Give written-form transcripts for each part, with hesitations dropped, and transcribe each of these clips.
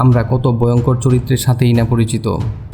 আমরা কত ভয়ঙ্কর চরিত্রের সাথেই না পরিচিত,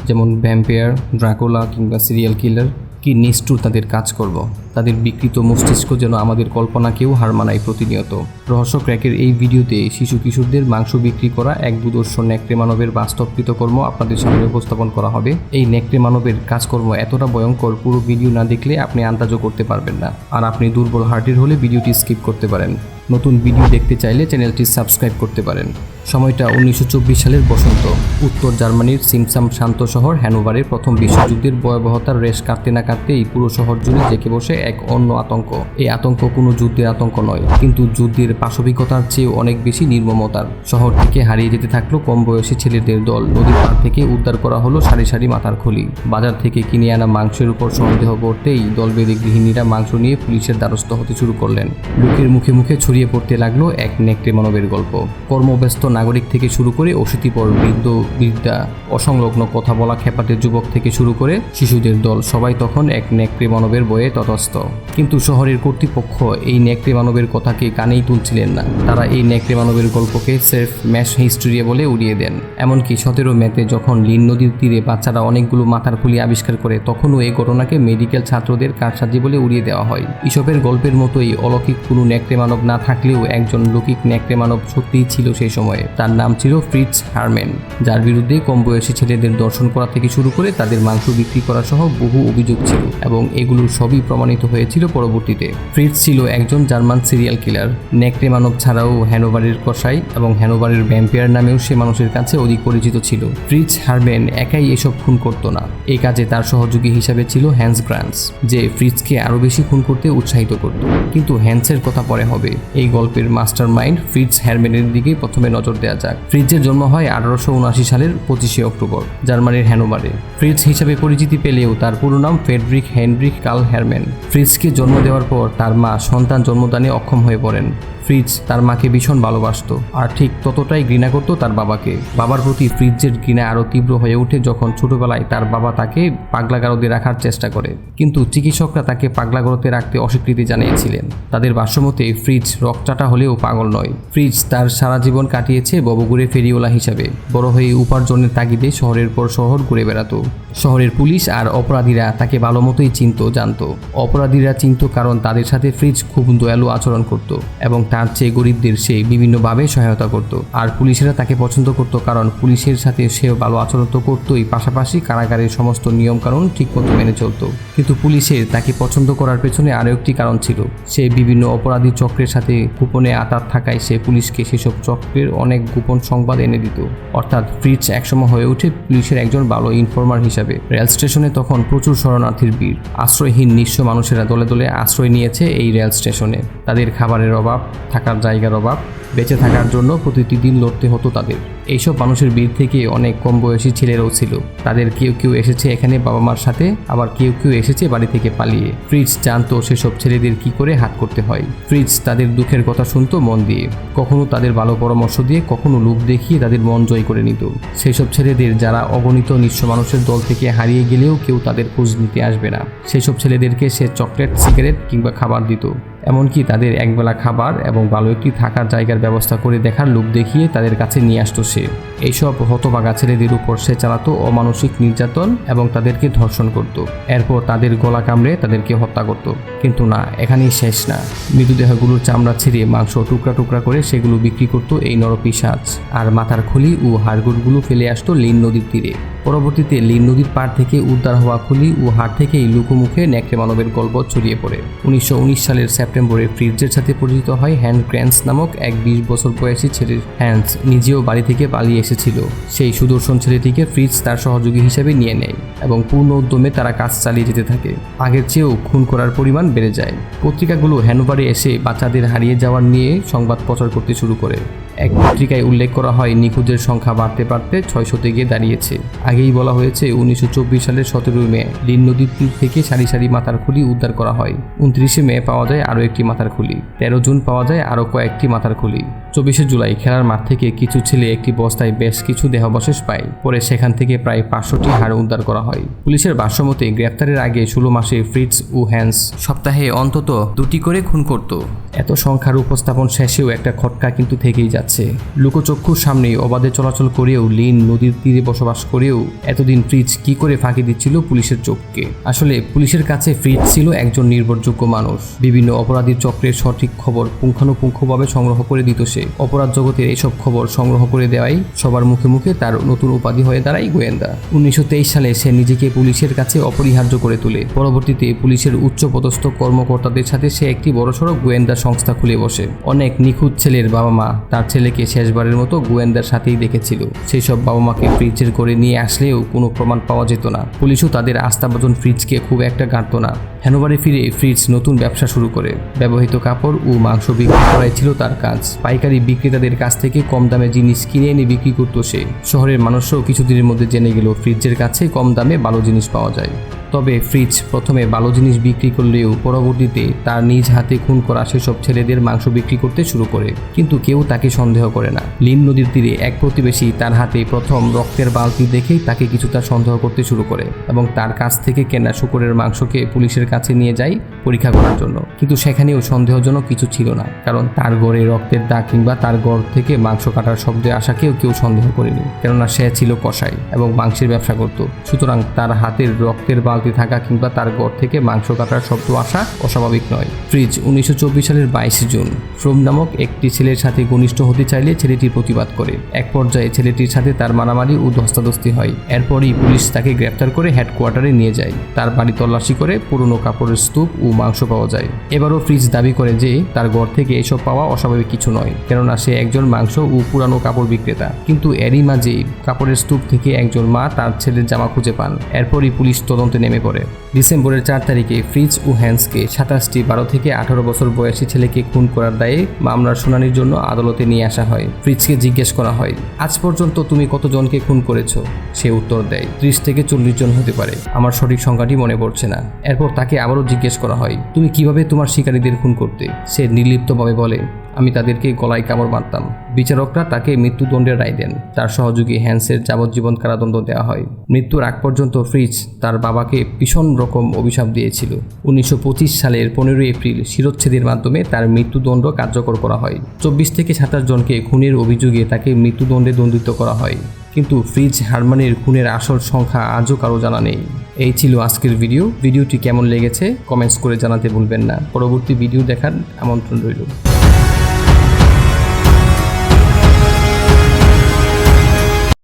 যেমন ভ্যাম্পায়ার, ড্রাকুলা কিংবা সিরিয়াল কিলার। কি নিষ্ঠুর তাদের কাজকর্ম, তাদের বিকৃত মস্তিষ্ক যেন আমাদের কল্পনাকেও হার মানায় প্রতিনিয়ত। রহস্য ক্র্যাকের এই ভিডিওতে শিশু কিশোরদের মাংস বিক্রি করা এক দুর্ধর্ষ নেকড়ে মানবের বাস্তব কৃতকর্ম আপনাদের সামনে উপস্থাপন করা হবে। এই নেকড়ে মানবের কাজকর্ম এতটা ভয়ঙ্কর, পুরো ভিডিও না দেখলে আপনি আন্দাজও করতে পারবেন না। আর আপনি দুর্বল হার্টের হলে ভিডিওটি স্কিপ করতে পারেন। নতুন ভিডিও দেখতে চাইলে চ্যানেলটি সাবস্ক্রাইব করতে পারেন। সময়টা 1924 সালের বসন্ত। উত্তর জার্মানির সিমসাম শান্ত শহর হ্যানোভারের প্রথম বিশ্বযুদ্ধের ভয়াবহতার রেশ কাটতে না কাটতেই পুরো শহর জুড়ে জেঁকে বসে এক অন্য আতঙ্ক। এই আতঙ্ক কোনো যুদ্ধের আতঙ্ক নয়, কিন্তু যুদ্ধের পাশবিকতার চেয়ে অনেক বেশি নির্মমতার। শহর থেকে হারিয়ে যেতে থাকলো কম বয়সী ছেলেদের দল। নদীর পাড় থেকে উদ্ধার করা হলো সারি সারি মাথার খুলি। বাজার থেকে কিনে আনা মাংসের উপর সন্দেহ করতেই দলবেঁধে গৃহিণীরা মাংস নিয়ে পুলিশের দ্বারস্থ হতে শুরু করলেন। লোকের মুখে মুখে ছড়িয়ে পড়তে লাগলো এক নেকড়ে মানবের গল্প। কর্মব্যস্ত নাগরিক থেকে শুরু করে অশীতিপর বৃদ্ধ বৃদ্ধা, অসংলগ্ন কথা বলা খেপাটে যুবক থেকে শুরু করে শিশুদের দল, সবাই তখন এক নেকড়ে মানবের বয়ে তটস্থ। কিন্তু শহরের কর্তৃপক্ষ এই নেকড়ে মানবের কথাকে কানেই তুলছিলেন না। তারা এই নেকড়ে মানবের গল্পকে সেলফ ম্যাশ হিস্টোরিয়া বলে উড়িয়ে দেন। এমনকি 17 মেতে যখন লিন নদীর তীরে বাচ্চারা অনেকগুলো মাথার খুলি আবিষ্কার করে, তখনও এই ঘটনাকে মেডিকেল ছাত্রদের কারসাজি বলে উড়িয়ে দেওয়া হয়। এসবের গল্পের মতোই অলৌকিক কোনো নেকড়ে মানব না থাকলেও একজন লৌকিক নেকড়ে মানব সত্যিই ছিল সেই সময়ে। তার নাম ছিল ফ্রিটজ হারম্যান, যার বিরুদ্ধে কম বয়সী ছেলেদের দর্শন করা থেকে শুরু করে তাদের মাংস বিক্রি করা সহ বহু অভিযোগ ছিল, এবং এগুলোর সবই প্রমাণিত হয়েছিল পরবর্তীতে। ফ্রিটজ ছিল একজন জার্মান সিরিয়াল কিলার। নেকড়ে মানব ছাড়াও হ্যানোভারের কসাই এবং হ্যানোভারের ভ্যাম্পায়ার নামেও সে মানুষের কাছে অধিক পরিচিত ছিল। ফ্রিটজ হারম্যান একাই এসব খুন করত না। এই কাজে তার সহযোগী হিসাবে ছিল হ্যান্স গ্রান্স, যে ফ্রিটজকে আরও বেশি খুন করতে উৎসাহিত করত। কিন্তু হ্যান্সের কথা পরে হবে। এই গল্পের মাস্টার মাইন্ড ফ্রিটজ হারম্যানের দিকে প্রথমে নজর দেওয়া যাক। ফ্রিটজের জন্ম হয় 1879 সালের 25শে অক্টোবর জার্মানির হ্যানোভারে। ফ্রিটজ হিসাবে পরিচিতি পেলেও তার পুরো নাম ফ্রেডরিক হেনরিখ কার্ল হারম্যান। ফ্রিটজকে জন্ম দেওয়ার পর তার মা সন্তান জন্মদানে অক্ষম হয়ে পড়েন। ফ্রিটজ তার মাকে ভীষণ ভালোবাসত, আর ঠিক ততটাই ঘৃণা করত তার বাবাকে। বাবার প্রতি ফ্রিটজের ঘৃণা আরও তীব্র হয়ে ওঠে যখন ছোটবেলায় তার বাবা তাকে পাগলাগারদে রাখার চেষ্টা করে, কিন্তু চিকিৎসকরা তাকে পাগলাগারদে রাখতে অস্বীকৃতি জানিয়েছিলেন। তাদের ভাষ্যমতে ফ্রিটজ রকচাটা হলেও পাগল নয়। ফ্রিটজ তার সারা জীবন কাটিয়েছে ববঘুরে ফেরিওয়ালা হিসাবে। বড় হয়ে উপার্জনের তাগিদে শহরের পর শহর ঘুরে বেড়াত। শহরের পুলিশ আর অপরাধীরা তাকে ভালো মতোই চিনত, জানত। অপরাধীরা চিনত কারণ তাদের সাথে ফ্রিটজ খুব দয়ালু আচরণ করত এবং তার চেয়ে গরিবদের সে বিভিন্নভাবে সহায়তা করত। আর পুলিশেরা তাকে পছন্দ করত কারণ পুলিশের সাথে সে ভালো আচরণ তো করতই, পাশাপাশি কারাগারের সমস্ত নিয়মকানুন ঠিকমতো মেনে চলত। কিন্তু পুলিশের তাকে পছন্দ করার পেছনে আরও একটি কারণ ছিল। সে বিভিন্ন অপরাধী চক্রের সাথে গোপনে আতাত থাকায় সে পুলিশকে সেসব চক্রের অনেক গোপন সংবাদ এনে দিত। অর্থাৎ ফ্রিটজ একসময় হয়ে ওঠে পুলিশের একজন ভালো ইনফর্মার হিসাবে। রেল স্টেশনে তখন প্রচুর শরণার্থীর ভিড়। আশ্রয়হীন নিঃস্ব মানুষেরা দলে দলে আশ্রয় নিয়েছে এই রেল স্টেশনে। তাদের খাবারের অভাব, থাকার জায়গার অভাব, বেঁচে থাকার জন্য প্রতিটি দিন লড়তে হতো তাদের। এইসব মানুষের ভিড় থেকে অনেক কম বয়সী ছেলেরাও ছিল। তাদের কেউ কেউ এসেছে এখানে বাবা মার সাথে, আবার কেউ কেউ এসেছে বাড়ি থেকে পালিয়ে। ফ্রিটজ জানতো সেসব ছেলেদের কি করে হাত করতে হয়। ফ্রিটজ তাদের দুঃখের কথা শুনতো মন দিয়ে, কখনো তাদের ভালো পরামর্শ দিয়ে, কখনো লোভ দেখিয়ে তাদের মন জয় করে নিত। সেসব ছেলেদের যারা অগণিত নিঃস্ব মানুষের দল থেকে হারিয়ে গেলেও কেউ তাদের খোঁজ নিতে আসবে না। সেসব ছেলেদেরকে সে চকলেট, সিগারেট কিংবা খাবার দিত। এমনকি তাদের একবেলা খাবার এবং ভালো একটি থাকার জায়গার ব্যবস্থা করে দেখার লোভ দেখিয়ে তাদের কাছে নিয়ে আসতো সে। এইসব হতভাগা ছেলেদের উপর সে চালাতো অমানসিক নির্যাতন এবং তাদেরকে ধর্ষণ করত। এরপর তাদের গলা কামড়ে তাদেরকে হত্যা করত। কিন্তু না, এখানেই শেষ না। মৃতদেহগুলোর চামড়া ছিঁড়ে মাংস টুকরা টুকরা করে সেগুলো বিক্রি করত এই নরপিশাচ। আর মাথার খুলি ও হাড়গোড়গুলো ফেলে আসতো লিন নদীর তীরে। পরবর্তীতে লিন নদীর পাড় থেকে উদ্ধার হওয়া খুলি ও হাড় থেকেই লুকোমুখে নেকড়ে মানবের গল্প ছড়িয়ে পড়ে। 1919 সালের সেপ্টেম্বরে ফ্রিটজের সাথে পরিচিত হয় হ্যান্স গ্রান্স নামক এক 20 বছর বয়সী ছেলে। হ্যান্স নিজেও বাড়ি থেকে পালিয়ে এসেছিল। সেই সুদর্শন ছেলেটিকে ফ্রিটজ তার সহযোগী হিসেবে নিয়ে নেয় এবং পূর্ণ উদ্যমে তারা কাজ চালিয়ে যেতে থাকে। আগের চেয়েও খুন করার পরিমাণ বেড়ে যায়। পত্রিকাগুলো হ্যানোভারে এসে বাচ্চাদের হারিয়ে যাওয়ার নিয়ে সংবাদ প্রচার করতে শুরু করে। এক পত্রিকায় উল্লেখ করা হয় নিখোঁজের সংখ্যা বাড়তে বাড়তে 600-তে গিয়ে দাঁড়িয়েছে। আগেই বলা হয়েছে 1924 সালের 17 মে লিন নদীর তীর থেকে সারি সারি মাথার খুলি উদ্ধার করা হয়। 29 মে পাওয়া যায় আরও একটি মাথার খুলি। 13 জুন পাওয়া যায় আরও কয়েকটি মাথার খুলি। 24শে জুলাই খেলার মাঠ থেকে কিছু ছেলে একটি বস্তায় বেশ কিছু দেহাবশেষ পায়। পরে সেখান থেকে প্রায় 500টি হাড় উদ্ধার করা হয়। পুলিশের ভাষ্যমতে গ্রেপ্তারের আগে 16 মাসে ফ্রিটজ ও হ্যান্স সপ্তাহে অন্তত 2টি করে খুন করত। এত সংখ্যার উপস্থাপন শেষেও একটা খটকা কিন্তু থেকেই যাচ্ছে। লোকচক্ষুর সামনে অবাধে চলাচল করেও, লিন নদীর তীরে বসবাস করেও এতদিন ফ্রিটজ কি করে ফাঁকি দিচ্ছিল পুলিশের চোখকে? আসলে পুলিশের কাছে ফ্রিটজ ছিল একজন নির্ভরযোগ্য মানুষ। বিভিন্ন অপরাধীর চক্রের সঠিক খবর পুঙ্খানুপুঙ্খভাবে সংগ্রহ করে দিত সে। অপরাধ জগতের এসব খবর সংগ্রহ করে দেওয়াই সবার মুখে মুখে তার নতুন উপাধি হয়ে দাঁড়ায় গোয়েন্দা। 1923 সালে সে নিজেকে পুলিশের কাছে অপরিহার্য করে তোলে। পরবর্তীতে পুলিশের উচ্চপদস্থ কর্মকর্তাদের সাথে সে একটি বড়সড় গোয়েন্দা সংস্থা খুলে বসে। অনেক নিখুঁত ছেলের বাবা মা তার ছেলেকে শেষবারের মতো গোয়েন্দার সাথেই দেখেছিল। সেই সব বাবা মাকে ফ্রিজের করে নিয়ে আসলেও কোনো প্রমাণ পাওয়া যেত না। পুলিশও তাদের আস্থাভাজন ফ্রিজকে খুব একটা গাঁটত না। হ্যানোভারে ফিরে ফ্রিটজ নতুন ব্যবসা শুরু করে। ব্যবহৃত কাপড় ও মাংস বিক্রি করাই ছিল তার কাজ। পাইকারি বিক্রেতাদের কাছ থেকে কম দামে জিনিস কিনে এনে বিক্রি করত সে। শহরের মানুষও কিছুদিনের মধ্যে জেনে গেল ফ্রিজের কাছে কম দামে ভালো জিনিস পাওয়া যায়। তবে ফ্রিজ প্রথমে ভালো জিনিস বিক্রি করলেও পরবর্তীতে তার নিজ হাতে খুন করা সেসব ছেলেদের মাংস বিক্রি করতে শুরু করে। কিন্তু কেউ তাকে সন্দেহ করে না। লিন নদীর তীরে এক প্রতিবেশী তার হাতে প্রথম রক্তের বালতি দেখেই তাকে কিছুটা সন্দেহ করতে শুরু করে এবং তার কাছ থেকে কেনা শূকরের মাংসকে পুলিশের কাছে নিয়ে যায় পরীক্ষা করার জন্য। কিন্তু সেখানেও সন্দেহজনক কিছু ছিল না, কারণ তার ঘরে রক্তের দাগ কিংবা তার ঘর থেকে মাংস কাটার শব্দে আসাকেও কেউ সন্দেহ করেনি, কেননা সে ছিল কসাই এবং মাংসের ব্যবসা করত। সুতরাং তার হাতের রক্তের বালতি থাকা কিংবা তার ঘর থেকে মাংস কাটার শব্দ আসা অস্বাভাবিক নয়। ফ্রিজ 1924 সালের 22 জুন ফ্রোম নামক একটি ছেলের সাথে ঘনিষ্ঠ হতে চাইলে ছেলেটি প্রতিবাদ করে। এক পর্যায়ে ছেলেটির সাথে তার মারামারি ও ধস্তাধস্তি হয়। এরপরই পুলিশ তাকে গ্রেপ্তার করে হেডকোয়ার্টারে নিয়ে যায়। তার বাড়ি তল্লাশি করে পুরনো কাপড়ের স্তূপ ও মাংস পাওয়া যায়। এবারও ফ্রিজ দাবি করে যে তার ঘর থেকে এসব পাওয়া অস্বাভাবিক কিছু নয়, কেননা সে একজন মাংস ও পুরানো কাপড় বিক্রেতা। কিন্তু এরই মাঝে কাপড়ের স্তূপ থেকে একজন মা তার ছেলের জামা খুঁজে পান। এরপরই পুলিশ তদন্তে নেমে পড়ে। ডিসেম্বরের 4 তারিখে ফ্রিজ ও হ্যান্সকে 27টি 12 থেকে 18 বছর বয়সী ছেলেকে খুন করার দায়ে মামলার শুনানির জন্য আদালতে নিয়ে আসা হয়। ফ্রিজকে জিজ্ঞেস করা হয়, আজ পর্যন্ত তুমি কতজনকে খুন করেছো? সে উত্তর দেয়, 30 থেকে 40 জন হতে পারে, আমার সঠিক সংখ্যাটি মনে পড়ছে না। এরপর তাকে আবারও জিজ্ঞেস করা হয়, তুমি কিভাবে তোমার শিকারীদের খুন করতে? সে নির্লিপ্তভাবে বলে, আমি তাদেরকে গলায় কামড় মারতাম। বিচারকরা তাকে মৃত্যুদণ্ডের রায় দেন। তার সহযোগী হ্যান্সের যাবজ্জীবন কারাদণ্ড দেওয়া হয়। মৃত্যুর আগ পর্যন্ত ফ্রিজ তার বাবাকে ভীষণ রকম অভিশাপ দিয়েছিল। 1925 সালের 15 এপ্রিল শিরচ্ছেদের মাধ্যমে তার মৃত্যুদণ্ড কার্যকর করা হয়। 24 থেকে 27 জনকে খুনের অভিযোগে তাকে মৃত্যুদণ্ডে দণ্ডিত করা হয়। কিন্তু ফ্রিজ হারমানের খুনের আসল সংখ্যা আজও কারো জানা নেই। এই ছিল আজকের ভিডিওটি কেমন লেগেছে কমেন্টস করে জানাতে ভুলবেন না। পরবর্তী ভিডিও দেখার আমন্ত্রণ রইল।